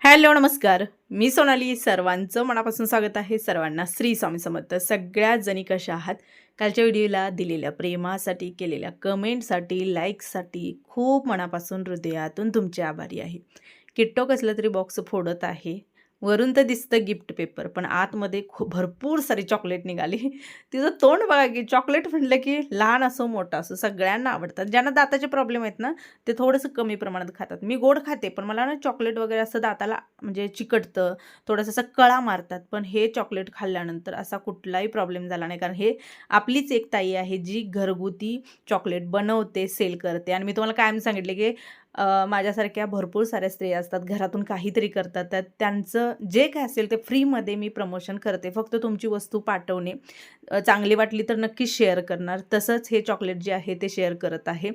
Hello नमस्कार, मी सोनाली. सर्वांचं मनापासून स्वागत आहे. सर्वांना श्री स्वामी समर्थ. सगळ्या जणी कशा आहात? कालच्या व्हिडिओला दिलेल्या प्रेमासाठी, केलेल्या कमेंटसाठी, लाईकसाठी खूप मनापासून हृदयातून तुमचे आभारी आहे. किट्टो कसला तरी बॉक्स फोडत आहे. वरून तर दिसतं गिफ्ट पेपर, पण आतमध्ये खूप भरपूर सारी चॉकलेट निघाली. तिचं तोंड बघा की चॉकलेट म्हटलं की लहान असो मोठं असो सगळ्यांना आवडतात. ज्यांना दाताचे प्रॉब्लेम आहेत ना, ते थोडंसं कमी प्रमाणात खातात. मी गोड खाते, पण मला ना चॉकलेट वगैरे असं दाताला म्हणजे चिकटतं, थोडंसं असं कळा मारतात. पण हे चॉकलेट खाल्ल्यानंतर असा कुठलाही प्रॉब्लेम झाला नाही, कारण हे आपलीच एक ताई आहे जी घरगुती चॉकलेट बनवते, सेल करते. आणि मी तुम्हाला कायम सांगितले की माझ्यासारख्या भरपूर साऱ्या स्त्रिया असतात, घरातून काहीतरी करतात, तर त्यांचं जे काय असेल ते फ्रीमध्ये मी प्रमोशन करते. फक्त तुमची वस्तू पाठवणे, चांगली वाटली तर नक्कीच शेअर करणार. तसंच हे चॉकलेट जे आहे ते शेअर करत आहे.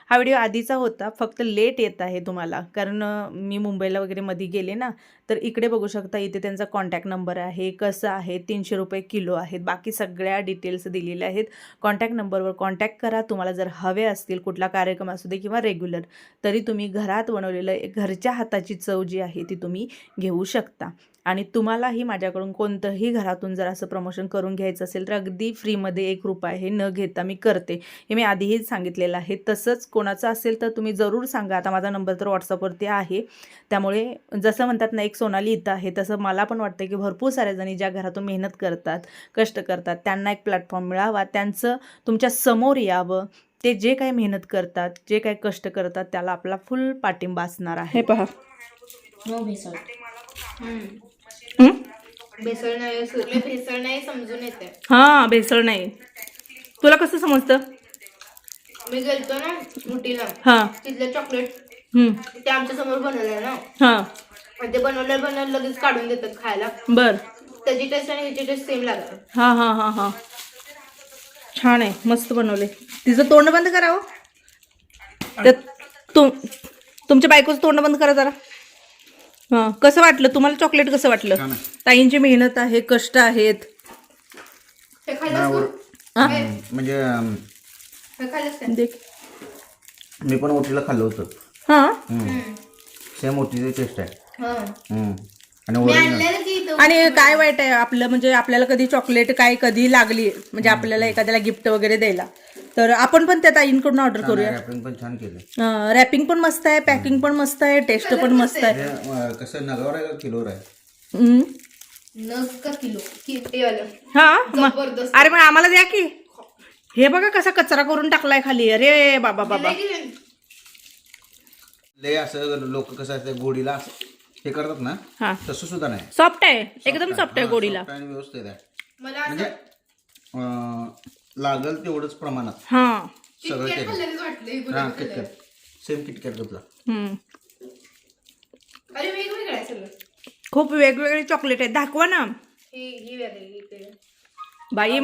हा व्हिडिओ आधीचा होता, फक्त लेट येत आहे तुम्हाला, कारण मी मुंबईला वगैरे मध्ये गेले ना, तर इकडे बघू शकता. इथे त्यांचा कॉन्टॅक्ट नंबर आहे, कसं आहे, 300 रुपये किलो आहेत, बाकी सगळ्या डिटेल्स दिलेल्या आहेत. कॉन्टॅक्ट नंबरवर कॉन्टॅक्ट करा. तुम्हाला जर हवे असतील, कुठला कार्यक्रम असू दे किंवा रेग्युलर, तरी तुम्ही घरात बनवलेलं घरच्या हाताची चव जी आहे ती तुम्ही घेऊ शकता. आणि तुम्हालाही माझ्याकडून कोणतंही घरातून जर असं प्रमोशन करून घ्यायचं असेल तर अगदी फ्रीमध्ये 1 रुपया हे न घेता मी करते. हे मी आधीही सांगितलेलं आहे. तसंच कोणाचं असेल तर तुम्ही जरूर सांगा. आता माझा नंबर तर व्हॉट्सअपवरती आहे, त्यामुळे जसं म्हणतात ना, एक सोनाली इथं आहे, तसं मला पण वाटतं की भरपूर साऱ्या जणी ज्या घरातून मेहनत करतात, कष्ट करतात, त्यांना एक प्लॅटफॉर्म मिळावा, त्यांचं तुमच्या समोर यावं. ते जे काही मेहनत करतात, जे काही कष्ट करतात, त्याला आपला फुल पाठिंबा असणार आहे. हे पहा, भेसळ नाही समजून येते. हां, भेसळ नाही. तुला कसं समजतं? मी गेलतो ना उटीला, हां. तिथलं चॉकलेट ते आमच्या समोर बनवलं ना, हां. ते बनवलं लगेच काढून देतात खायला. बर. त्याची टेस्ट आणि ह्याची टेस्ट सेम लागते. हां हां हां हां छान आहे, मस्त बनवले. तिचं तोंड बंद करावं. तुमच्या बायकोचं तोंड बंद करा जरा. हां, कसं वाटलं तुम्हाला? चॉकलेट कसं वाटलं? ताईंची मेहनत आहे, कष्ट आहेत. हे खाल्लंस तू? म्हणजे हे खाल्लंस का? देख. मी पण ओटीला खाल्लं होतं. हां. सेम ओटीची टेस्ट आहे. हं. आणि मी आणलेलं की इथं. आणि काय वाईट आहे आपलं, म्हणजे आपल्याला कधी चॉकलेट काय कधी लागली, म्हणजे आपल्याला एखाद्याला गिफ्ट वगैरे द्यायला, तर आपण पण त्या ताईंकडून ऑर्डर करूया. रॅपिंग पण छान केलं. रॅपिंग पण मस्त आहे, पॅकिंग पण मस्त आहे, टेस्ट पण मस्त आहे. हे, कसं नगावर आहे का किलोवर आहे? नग का किलो किती आलं? हा. जबरदस्त. अरे मग आम्हाला द्या की. हे बघा कसा कचरा करून टाकलाय खाली. अरे बाबा बाबा. लय असं लोक कसं असतं गोडीला हे करतात ना, हा, तसं सुद्धा नाही. सॉफ्ट आहे, एकदम सॉफ्ट आहे गोडीला. soft आणि व्यवस्थित आहे. मला म्हणजे लागल तेवढंच प्रमाणात हा. सगळं किटकॅट केलं. खाल्लेलं वाटलं. हा, किटकॅट सेम किटकॅट घेतला. अरे वेगवेगळं आहे सगळं. खूप वेगवेगळे चॉकलेट आहेत, दाखवा ना. ही वेगळी बाई.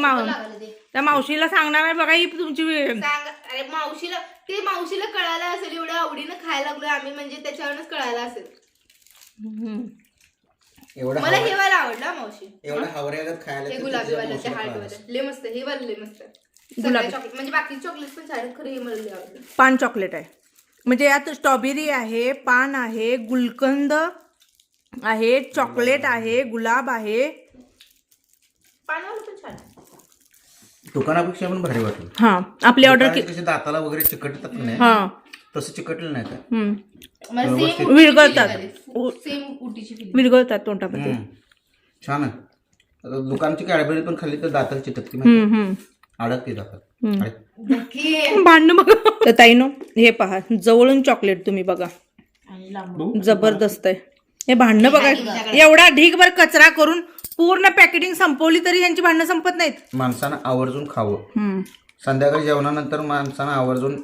त्या मावशीला सांगणार आहे बघा, ही तुमची सांग. अरे मावशीला कळायला असेल, एवढं आवडीनं खायला लागलोय आम्ही, म्हणजे त्याच्यावरच कळायला असेल. एवढा मला हे वाला आवडला मावशी. एवढा हावऱ्यागत खायला हे तर गुलाबी तुझ्या वाला ते मावशीला हार्ट कळालं. वाला लय मस्त. हे वाला लय मस्त. गुलाबी चॉकलेट म्हणजे बाकी चॉकलेट पण छान, खरं हे मला लय आवडलं. पान चॉकलेट आहे. म्हणजे यात स्ट्रॉबेरी आहे, पान आहे, गुलकंद आहे, चॉकलेट आहे, गुलाब आहे. पानवाला पण छान आहे. दुकानापेक्षा पण भारी वाटलं. हा, आपली ऑर्डर दुकानात कसे दाताला वगैरे चिकटतात नाही, हा. तसं चिकटलं नाही का? मला सेम विरघळतात. सेम उटीची फिलिंग. विरघळतात तोंडामध्ये. छान आहे. आता दुकानची कॅडबरी पण खाल्ली तर दाताला चिटकते माहिती? अडकते दातात. भांडण बघा. तर ताईनो हे पहा, जवळून चॉकलेट तुम्ही बघा, जबरदस्त आहे. हे भांडणं बघा, एवढा ढीगभर कचरा करून पूर्ण पॅकेटिंग संपवली तरी यांची भांडणं संपत नाहीत. माणसानं आवर्जून खावं. संध्याकाळी जेवणानंतर माणसानं आवर्जून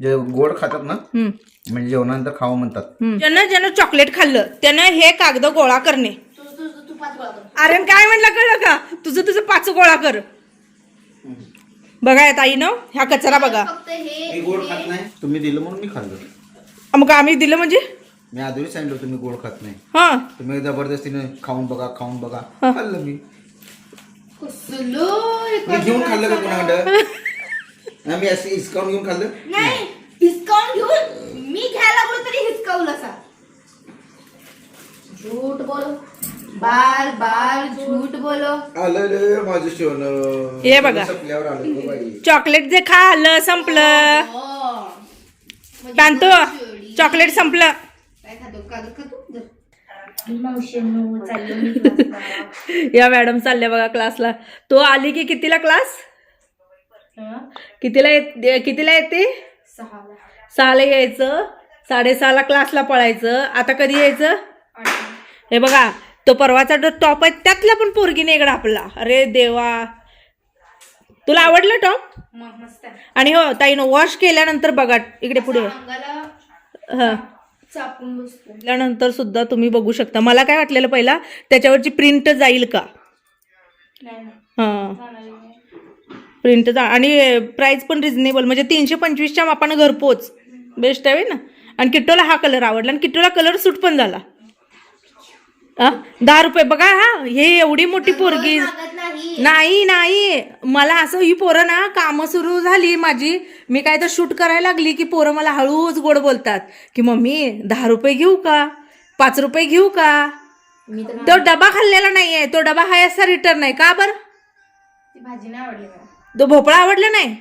जे गोड खातात ना, म्हणजे जेवणानंतर खावं म्हणतात. ज्यानं चॉकलेट खाल्लं त्यानं हे कागद गोळा करणे. तू 5 गोळा कर. अरे काय म्हणलं, कळलं का? तुझं 5 गोळा कर. बघा ताईनं ह्या कचरा बघा. फक्त हे मी गोड खात नाही, तुम्ही दिलं म्हणून मी खाल्लं. मग आम्ही दिलं म्हणजे? मी आधीच सांगितलं तुम्ही गोड खात नाही, हा. तुम्ही जबरदस्तीने खाऊन बघा खाल्लं. मी घेऊन खाल्लं का कोणाकडं? मी असं हिसकावून घेऊन खाल्लं नाही. हिसकावून घेऊन मी घ्यायला लागलो तरी हिसकावलं असा. झूठ बोलो, बार बार झूठ बोलो. आलं रे माझं शिवण हे बघा. संपल्यावर आलं गं बाई. चॉकलेट जे खाल्लं संपलं. म्हणजे तांतो शेळी. चॉकलेट संपलं. काय खातो, कागद खातो. धर. या मॅडम चालल्या बघा क्लासला. तो आली की कितीला क्लास, कितीला येते? 6ला यायचं, 6:30ला क्लासला पळायचं. आता कधी यायचं? हे बघा तो परवाचा जो टॉप आहे त्यातला पण पोरगी नाही इकडं आपला. अरे देवा, तुला आवडलं टॉप? मस्त आहे. आणि हो ताईनं वॉश केल्यानंतर बघा इकडे पुढे अंगाला हा चापून बसतो. केल्यानंतर सुद्धा तुम्ही बघू शकता. मला काय वाटलेलं पहिला त्याच्यावरची प्रिंट जाईल का. हा प्रिंट जा आणि प्राइस पण रिझनेबल, म्हणजे 325च्या मापानं घरपोच. बेस्ट आहे ना. आणि किट्टोला हा कलर आवडला आणि किट्टोला कलर सूट पण झाला. 10 रुपये बघा. हा हे एवढी मोठी पोरगी मागत नाही. नाही नाही, मला असं ही पोरं ना कामं सुरू झाली माझी, मी काय तर शूट करायला लागली की पोरं मला हळूच गोड बोलतात की मम्मी 10 रुपये घेऊ का, 5 रुपये घेऊ का. मी तर तो डबा खाल्लेला नाहीये, तो डबा हा असा रिटर्न आहे का बरं. ती भाजी नाही आवडली मला. तो भोपळा आवडला नाही.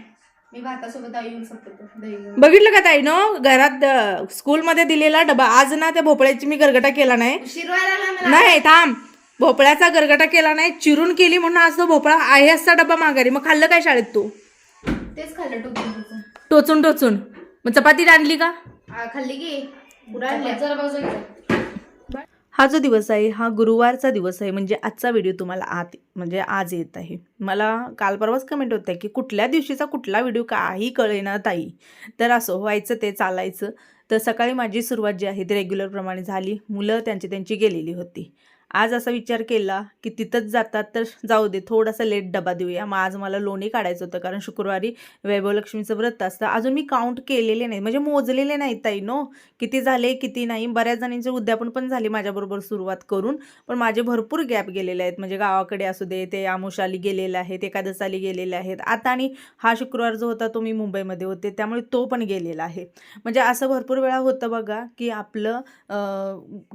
मी भातासोबत दही घेऊन संपतो. दही घेऊन. बघितलं का ताई नो, घरात स्कूलमध्ये दिलेला डबा आज ना त्या भोपळ्याची मी गरगटा केला नाही. उशीर व्हायला लागला मला. नाही थांब, भोपळ्याचा गरगटा केला नाही, चिरून केली म्हणून आज तो भोपळा आहे असा डबा माघारी. मग खाल्लं काय शाळेत तू? तेच खाल्लं टोचून टोचून. टोचून टोचून. मग चपाती आणली का? खाल्ली की पुरा. हा जो दिवस आहे हा गुरुवारचा दिवस आहे, म्हणजे आजचा व्हिडिओ तुम्हाला म्हणजे आज येत आहे. मला काल परवाच कमेंट होत आहे की कुठल्या दिवशीचा कुठला व्हिडिओ काही कळेना ताई. तर असं व्हायचं ते चालायचं. तर सकाळी माझी सुरुवात जी आहे ती रेग्युलरप्रमाणे झाली. मुलं त्यांची गेलेली होती. आज असा विचार केला की तिथंच जातात तर जाऊ दे, थोडासा लेट डबा देऊया. मग आज मला लोणी काढायचं होतं कारण शुक्रवारी वैभवलक्ष्मीचं व्रत असतं. अजून मी काउंट केलेले नाही, म्हणजे मोजलेले नाहीत ताई नो, किती झाले किती नाही. बऱ्याच जणांचे उद्यापन पण झाली माझ्याबरोबर सुरुवात करून, पण माझे भरपूर गॅप गेलेले आहेत. म्हणजे गावाकडे असू दे, ते आमुषाली गेलेले आहेत, एकादशाली गेलेले आहेत. आता आणि हा शुक्रवार जो होता तो मी मुंबईमध्ये होते त्यामुळे तो पण गेलेला आहे. म्हणजे असं भरपूर वेळा होतं बघा की आपलं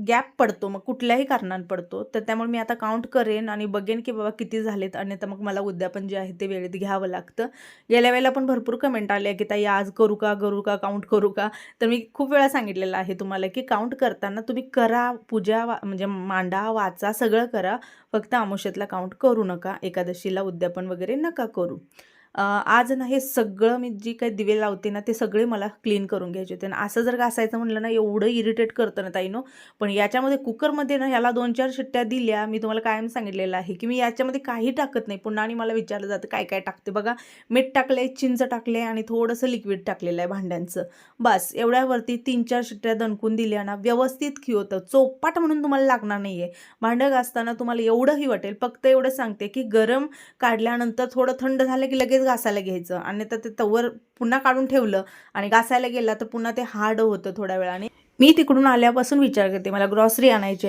गॅप पडतो, मग कुठल्याही कारणानं पडतो. तर त्यामुळे मी आता काउंट करेन आणि बघेन की बाबा किती झालेत, आणि तर मग मला उद्यापन जे आहे ते वेळेत घ्यावं लागतं. गेल्या वेळेला पण भरपूर कमेंट आल्या की ताई आज करू का काउंट करू का. तर मी खूप वेळा सांगितलेलं आहे तुम्हाला की काउंट करताना तुम्ही करा, पूजा म्हणजे मांडा, वाचा, सगळं करा, फक्त अमावस्येतला काउंट करू नका, एकादशीला उद्यापन वगैरे नका करू. आज ना हे सगळं मी जी काही दिवे लावते ना ते सगळे मला क्लीन करून घ्यायचे होते. आणि असं जर घासायचं म्हणलं ना एवढं इरिटेट करतं ना ताईनो. पण याच्यामध्ये कुकरमध्ये ना ह्याला 2-4 शिट्ट्या दिल्या. मी तुम्हाला कायम सांगितलेलं आहे की मी याच्यामध्ये काही टाकत नाही. पुन्हा आणि मला विचारलं जातं काय काय टाकते. बघा मीठ टाकलं आहे, चिंच टाकले आणि थोडंसं लिक्विड टाकलेलं आहे भांड्यांचं. बस एवढ्यावरती 3-4 शिट्ट्या दणकून दिल्या ना व्यवस्थित होतं. चोपाट म्हणून तुम्हाला लागणार नाही आहे. भांडं घासताना तुम्हाला एवढंही वाटेल. फक्त एवढं सांगते की गरम काढल्यानंतर थोडं थंड झालं की लगेच घासायला घ्यायचं, आणि तर ते तवर पुन्हा काढून ठेवलं आणि घासायला गेला तर पुन्हा ते हार्ड होतं थोड्या वेळाने. मी तिकडून आल्यापासून विचार करते मला ग्रॉसरी आणायची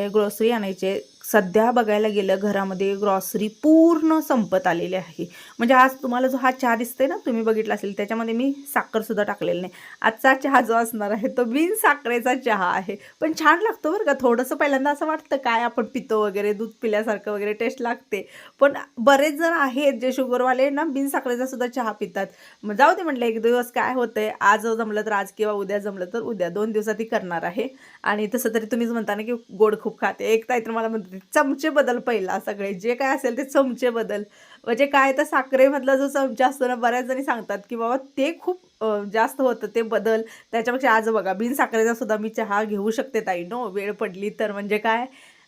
आहे. सध्या बघायला गेलं घरामध्ये ग्रॉसरी पूर्ण संपत आलेली आहे. म्हणजे आज तुम्हाला जो हा चहा दिसते ना, तुम्ही बघितला असेल, त्याच्यामध्ये मी साखरसुद्धा टाकलेलं नाही. आजचा चहा जो असणार आहे तो बिन साखरेचा चहा आहे, पण छान लागतो बरं का. थोडंसं पहिल्यांदा असं वाटतं काय आपण पितो वगैरे, दूध पिल्यासारखं वगैरे टेस्ट लागते. पण बरेच जण आहेत जे शुगरवाले ना बिन साखरेचा सुद्धा चहा पितात. मग जाऊ दे म्हटलं एक दिवस काय होतंय, आज जमलं तर आज किंवा उद्या जमलं तर उद्या, 2 दिवसात ही करणार आहे. आणि तसं तरी तुम्हीच म्हणता ना की गोड खूप खाते. एक ताई तर मला म्हणते चमचे बदल, पहिला सगळे जे काय असेल ते चमचे बदल. म्हणजे काय तर साखरेमधला जो चमचा असतो ना, बऱ्याच जणी सांगतात की बाबा ते खूप जास्त होतं, ते बदल. त्याच्यापेक्षा आज बघा बिन साखरेचा सुद्धा मी चहा घेऊ शकते ताई नो, वेळ पडली तर. म्हणजे काय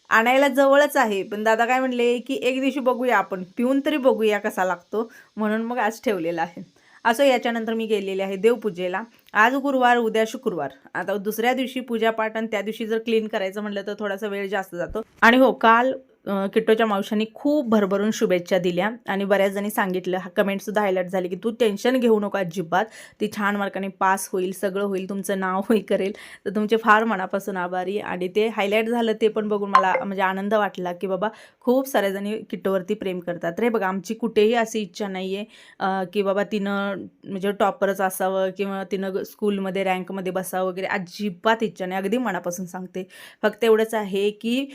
आणायला जवळच आहे, पण दादा काय म्हणले की एक दिवशी बघूया, आपण पिऊन तरी बघूया कसा लागतो, म्हणून मग आज ठेवलेला आहे. असं याच्यानंतर मी गेलेले आहे देवपूजेला. आज गुरुवार, उद्या शुक्रवार. आता दुसऱ्या दिवशी पूजापाठ आणि त्या दिवशी जर क्लीन करायचं म्हटलं तर थोडासा वेळ जास्त जातो. आणि हो, काल किट्टोच्या मावशांनी खूप भरभरून शुभेच्छा दिल्या आणि बऱ्याच जणी सांगितलं, कमेंटसुद्धा हायलाईट झाली की तू टेन्शन घेऊ नको अजिबात, ती छान मार्काने पास होईल, सगळं होईल, तुमचं नाव होई करेल. तर तुमचे फार मनापासून आभारी. आणि ते हायलाईट झालं ते पण बघून मला म्हणजे आनंद वाटला की बाबा खूप साऱ्या जणी किट्टोवरती प्रेम करतात. तर हे बघा, आमची कुठेही अशी इच्छा नाही आहे की बाबा तिनं म्हणजे टॉपरच असावं किंवा तिनं स्कूलमध्ये रँकमध्ये बसावं वगैरे, अजिबात इच्छा नाही. अगदी मनापासून सांगते. फक्त एवढंच आहे की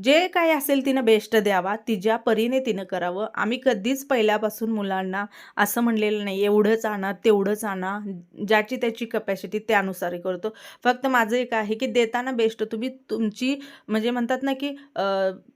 जे काय असेल तिनं बेस्ट द्यावा, तिच्या परीने तिनं करावं. आम्ही कधीच पहिल्यापासून मुलांना असं म्हणलेलं नाही एवढंच आणा तेवढंच आणा, ज्याची त्याची कपॅसिटी त्यानुसार करतो. फक्त माझं एक आहे की देताना बेस्ट तुम्ही तुमची म्हणजे म्हणतात ना की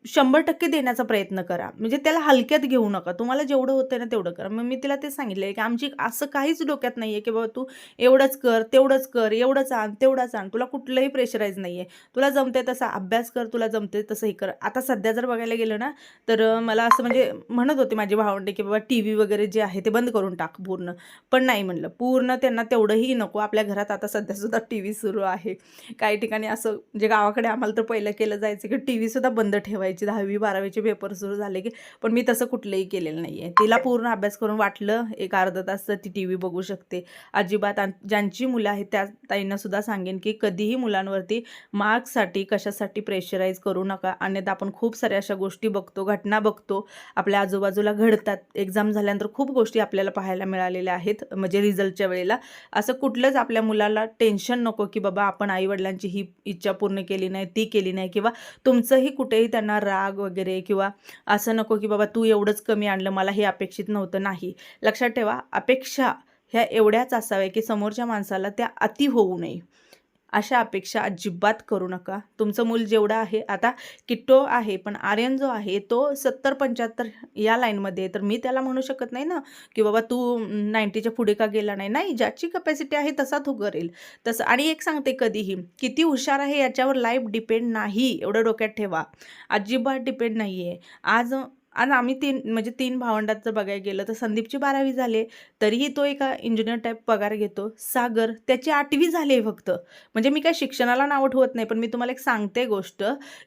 100% देण्याचा प्रयत्न करा, म्हणजे त्याला हलक्यात घेऊ नका. तुम्हाला जेवढं होतं ना तेवढं करा. मग मी तिला ते सांगितलं आहे की आमची असं काहीच डोक्यात नाही आहे की बाबा तू एवढंच कर तेवढंच कर, एवढंच आण तेवढंच आण, तुला कुठलंही प्रेशराईज नाही आहे. तुला जमते तसा अभ्यास कर, तुला जमते तसं हे कर. आता सध्या जर बघायला गेलं ना तर मला असं म्हणजे म्हणत होते माझी भावंडे की बाबा TV वगैरे जे आहे ते बंद करून टाक पूर्ण, पण नाही म्हणलं पूर्ण त्यांना तेवढंही नको. आपल्या घरात आता सध्यासुद्धा TV सुरू आहे. काही ठिकाणी असं म्हणजे गावाकडे आम्हाला तर पहिलं केलं जायचं की TV सुद्धा बंद ठेवायची, 10वी 12वीचे पेपर सुरू झाले की. पण मी तसं कुठलंही केलेलं नाही आहे. तिला पूर्ण अभ्यास करून वाटलं एक अर्धा तास तर ती TV बघू शकते. अजिबात ज्यांची मुलं आहेत त्या ताईंना सुद्धा सांगेन की कधीही मुलांवरती मार्क्ससाठी कशासाठी प्रेशराईज करू नका. अन्यथा आपण खूप साऱ्या अशा गोष्टी बघतो, घटना बघतो, आपल्या आजूबाजूला घडतात. एक्झाम झाल्यानंतर खूप गोष्टी आपल्याला पाहायला मिळालेल्या आहेत म्हणजे रिझल्टच्या वेळेला. असं कुठलंच आपल्या मुलाला टेन्शन नको की बाबा आपण आईवडिलांची ही इच्छा पूर्ण केली नाही, ती केली नाही, किंवा तुमचंही कुठेही त्यांना राग वगैरे किंवा असं नको की बाबा तू एवढंच कमी आणलं, मला हे अपेक्षित नव्हतं. नाही, लक्षात ठेवा, अपेक्षा ह्या एवढ्याच असाव्या की समोरच्या माणसाला त्या अति होऊ नये. अशा अपेक्षा अजिबात करू नका. तुमचं मूल जेवढं आहे, आता किट्टो आहे पण आर्यन जो आहे तो 70-75 या लाईनमध्ये, तर मी त्याला म्हणू शकत नाही ना की बाबा तू 90च्या पुढे का गेला नाही. नाही, ज्याची कपॅसिटी आहे तसा तो करेल तसं. आणि एक सांगते, कधीही किती हुशार आहे याच्यावर लाईफ डिपेंड नाही, एवढं डोक्यात ठेवा. अजिबात डिपेंड नाही आहे. आज आम्ही म्हणजे 3 भावंडात जर बघायला गेलं तर संदीपची 12वी झाले तरीही तो एका इंजिनियर टाईप पगार घेतो. सागर त्याची 8वी झाली आहे फक्त. म्हणजे मी काय शिक्षणाला नावं ठेवत नाही, पण मी तुम्हाला एक सांगते गोष्ट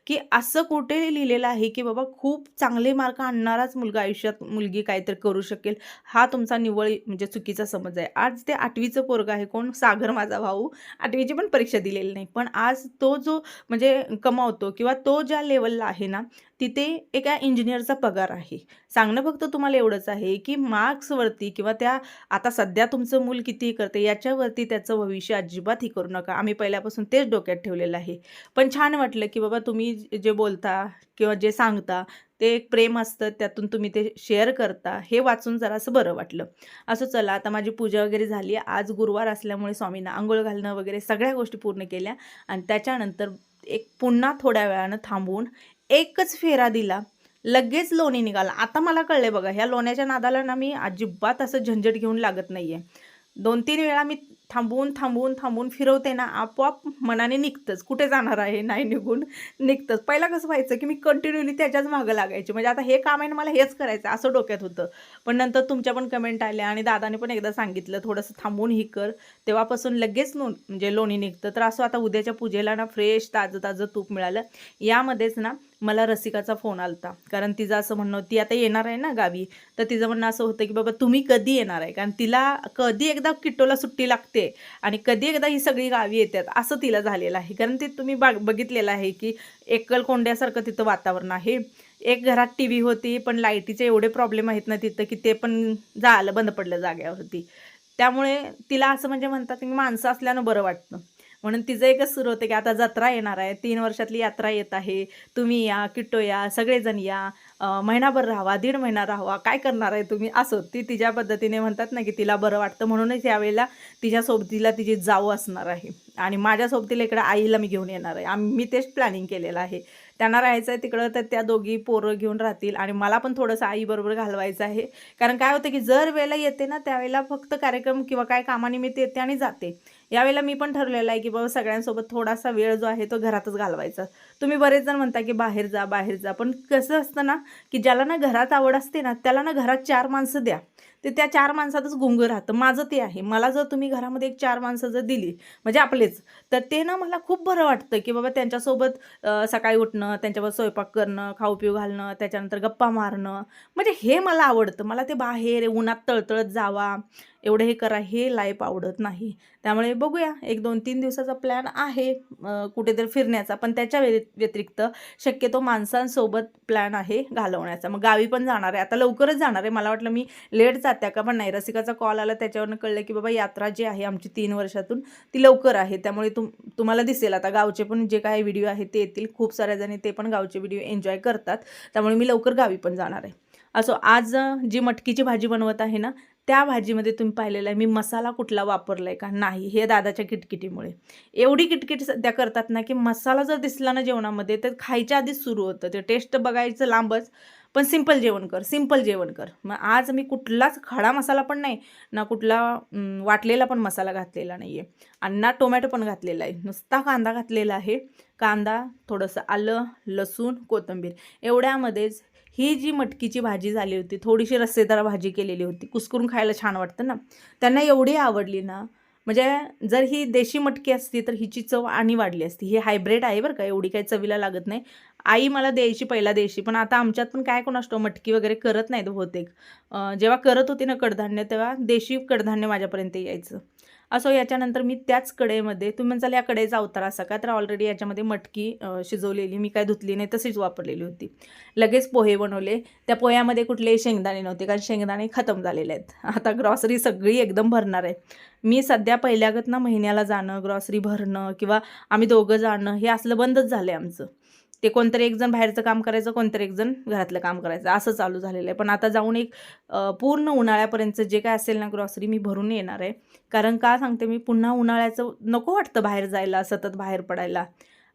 की असं कुठे लिहिलेलं आहे की बाबा खूप चांगले मार्क आणणाराच मुलगा आयुष्यात मुलगी काहीतरी करू शकेल. हा तुमचा निव्वळ म्हणजे चुकीचा समज आहे. आज ते 8वीचं पोरगं आहे, कोण, सागर माझा भाऊ, 8वीची पण परीक्षा दिलेली नाही, पण आज तो जो म्हणजे कमावतो किंवा तो ज्या लेवलला आहे ना तिथे एका इंजिनियरचा पगार आहे. सांगणं फक्त तुम्हाला एवढंच आहे की मार्क्सवरती किंवा त्या आता सध्या तुमचं मूल किती करते याच्यावरती त्याचं भविष्य अजिबातही करू नका. आम्ही पहिल्यापासून तेच डोक्यात ठेवलेलं आहे. पण छान वाटलं की बाबा तुम्ही जे बोलता किंवा जे सांगता ते एक प्रेम असतं, त्यातून तुम्ही ते शेअर करता, हे वाचून जरासं बरं वाटलं. असं चला, आता माझी पूजा वगैरे झाली. आज गुरुवार असल्यामुळे स्वामींना आंघोळ घालणं वगैरे सगळ्या गोष्टी पूर्ण केल्या आणि त्याच्यानंतर एक पुन्हा थोड्या वेळानं थांबून एकच फेरा दिला, लगेच लोणी निघाला. आता मला कळले बघा, ह्या लोण्याच्या नादाला ना मी अजिबात असं झंझट घेऊन लागत नाही आहे. 2-3 वेळा मी थांबून फिरवते ना, आपोआप मनाने निघतंच. कुठे जाणार आहे, नाही निघून निघतंच. पहिला कसं व्हायचं की मी कंटिन्युअली त्याच्याच मागं लागायचे, म्हणजे आता हे काम आहे ना मला हेच करायचं असं डोक्यात होतं. पण नंतर तुमच्या पण कमेंट आल्या आणि दादाने पण एकदा सांगितलं थोडंसं थांबून ही कर, तेव्हापासून लगेच म्हणजे लोणी निघतं. तर असं आता उद्याच्या पूजेला ना फ्रेश ताजं तूप मिळालं. यामध्येच ना मला रसिकाचा फोन आलता, कारण तिचं असं म्हणणं, ती आता येणार आहे ना गावी, तर तिचं म्हणणं असं होतं की बाबा तुम्ही कधी येणार आहे, कारण तिला कधी एकदा किट्टोला सुट्टी लागते आणि कधी एकदा ही सगळी गावी येतात असं तिला झालेलं आहे. कारण ते तुम्ही बघितलेलं आहे की एकलकोंड्यासारखं तिथं वातावरण आहे. एक घरात TV होती, पण लाईटीचे एवढे प्रॉब्लेम आहेत ना तिथं की ते पण झालं, बंद पडलं जाग्यावरती. त्यामुळे तिला असं म्हणजे म्हणतात की माणसं असल्यानं बरं वाटतं. म्हणून तिचं एकच सुरू होतं की आता जत्रा येणार आहे, 3 वर्षातली यात्रा येत आहे, तुम्ही या, किट्टो या, सगळेजण या, महिनाभर राहावा, 1.5 महिना राहावा, काय करणार आहे तुम्ही, असं ती तिच्या पद्धतीने म्हणतात ना की तिला बरं वाटतं. म्हणूनच यावेळेला तिच्या सोबतीला तिची जाऊ असणार आहे आणि माझ्या सोबतीला इकडं आईला मी घेऊन येणार आहे. मी तेच प्लॅनिंग केलेलं आहे. त्यांना राहायचं आहे तिकडं तर त्या दोघी पोरं घेऊन राहतील आणि मला पण थोडंसं आईबरोबर घालवायचं आहे. कारण काय होतं की जर वेळेला येते ना त्यावेळेला फक्त कार्यक्रम किंवा काय कामानिमित्त येते आणि जाते. यावेळेला मी पण ठरलेलं आहे की बाबा सगळ्यांसोबत थोडासा वेळ जो आहे तो घरातच घालवायचा. तुम्ही बरेच जण म्हणता की बाहेर जा, पण कसं असतं ना की ज्याला ना घरात आवड असते ना त्याला ना घरात 4 माणसं द्या, ते त्या 4 माणसातच गुंग राहतं. माझं ते आहे. मला जर तुम्ही घरामध्ये एक 4 माणसं जर दिली म्हणजे आपलेच, तर ते ना मला खूप बरं वाटतं, की बाबा त्यांच्यासोबत सकाळी उठणं, त्यांच्यावर स्वयंपाक करणं, खाऊ-पिऊ घालणं, त्याच्यानंतर गप्पा मारणं, म्हणजे हे मला आवडतं. मला ते बाहेर उन्हात तळतळत जावा, एवढं हे करा, हे लाईफ आवडत नाही. त्यामुळे बघूया, एक 2-3 दिवसाचा प्लॅन आहे कुठेतरी फिरण्याचा, पण त्याच्या व्यतिरिक्त शक्यतो माणसांसोबत प्लॅन आहे घालवण्याचा. मग गावी पण जाणार आहे. आता लवकरच जाणार आहे. मला वाटलं मी लेट जात्या का, पण नाही. रसिकाचा कॉल आला, त्याच्यावरनं कळलं की बाबा यात्रा जी आहे आमची 3 वर्षातून ती लवकर आहे. त्यामुळे तुम्हाला दिसेल आता गावचे पण जे काही व्हिडिओ आहेत ते येतील. खूप साऱ्या जणी ते पण गावचे व्हिडिओ एन्जॉय करतात. त्यामुळे मी लवकर गावी पण जाणार आहे. असो, आज जी मटकीची भाजी बनवत आहे ना, त्या भाजीमध्ये तुम्ही पाहिलेलं आहे मी मसाला कुठला वापरला आहे का? नाही. हे दादाच्या किटकिटीमुळे. एवढी किटकिट सध्या करतात ना, की मसाला जर दिसला ना जेवणामध्ये तर खायच्या आधीच सुरू होतं. ते टेस्ट बघायचं लांबच, पण सिंपल जेवण कर, सिंपल जेवण कर. मग आज मी कुठलाच खडा मसाला पण नाही, ना कुठला वाटलेला पण मसाला घातलेला नाही आहे आणि ना टोमॅटो पण घातलेला आहे. नुसता कांदा घातलेला आहे. कांदा, थोडंसं आलं, लसूण, कोथिंबीर एवढ्यामध्येच ही जी मटकीची भाजी झाली होती, थोडीशी रस्सेदार भाजी केलेली होती. कुस्करून खायला छान वाटतं ना. त्यांना एवढी आवडली ना, म्हणजे जर ही देशी मटकी असती तर हिची चव आणि वाढली असती. ही हायब्रिड आहे बरं का, एवढी काही चवीला लागत नाही. आई मला द्यायची पहिला द्यायची, पण आता आमच्यात पण काय कोणास ठाऊक मटकी वगैरे करत नाहीत बहुतेक. जेव्हा करत होती ना कडधान्य, तेव्हा देशी कडधान्य माझ्यापर्यंत यायचं. असो, याच्यानंतर मी त्याच कढईमध्ये, तुम्ही म्हणसाल या कढईचा अवतार असा का, तर ऑलरेडी याच्यामध्ये मटकी शिजवलेली मी काय धुतली नाही, तशीच वापरलेली होती. लगेच पोहे बनवले. त्या पोह्यामध्ये कुठलेही शेंगदाणे नव्हते, कारण शेंगदाणे खतम झालेले आहेत. आता ग्रॉसरी सगळी एकदम भरणार आहे. मी सध्या पहिल्यागत ना महिन्याला जाणं, ग्रॉसरी भरणं किंवा आम्ही दोघं जाणं हे असलं बंदच झालं आहे आमचं. ते कोणतरी एक जण बाहेरचं काम करायचं, कोणतरी एक जण घरातलं काम करायचं, असं चालू झालेलं आहे. पण आता जाऊन एक पूर्ण उन्हाळ्यापर्यंतचं जे काय असेल ना ग्रॉसरी मी भरून येणार आहे. कारण का सांगते मी, पुन्हा उन्हाळ्याचं नको वाटतं बाहेर जायला, सतत बाहेर पडायला.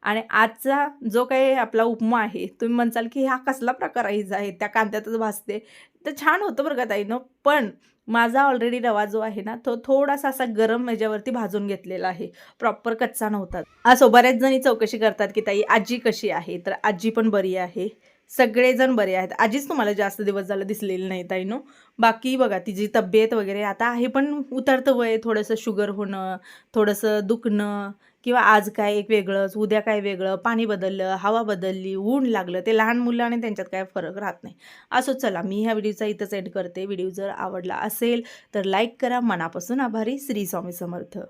आणि आजचा जो काही आपला उपमा आहे, तुम्ही म्हणसाल की हा कसला प्रकार आहे, त्या कांद्यातच भाजते, तर छान होतं बरं का ताईनं. पण माझा ऑलरेडी रवा जो आहे ना, तो थोडासा असा गरम ह्याच्यावरती भाजून घेतलेला आहे, प्रॉपर कच्चा नव्हता. असो, बऱ्याच जणी चौकशी करतात की ताई आजी कशी आहे, तर आजी पण बरी आहे, सगळेजण बरे आहेत. आजीच तुम्हाला जास्त दिवस झालं दिसलेली नाही ताईनो. बाकी बघा तिची तब्येत वगैरे आता आहे, पण उतरतं वय, थोडंसं शुगर होणं, थोडंसं दुखणं, किंवा आज काय एक वेगळंच, उद्या काय वेगळं, पाणी बदललं, हवा बदलली, ऊन लागलं, ते लहान मुलं आणि त्यांच्यात काय फरक राहत नाही. असो, चला मी ह्या व्हिडिओचा इथंच एंड करते. व्हिडिओ जर आवडला असेल तर लाईक करा. मनापासून आभारी. श्री स्वामी समर्थ.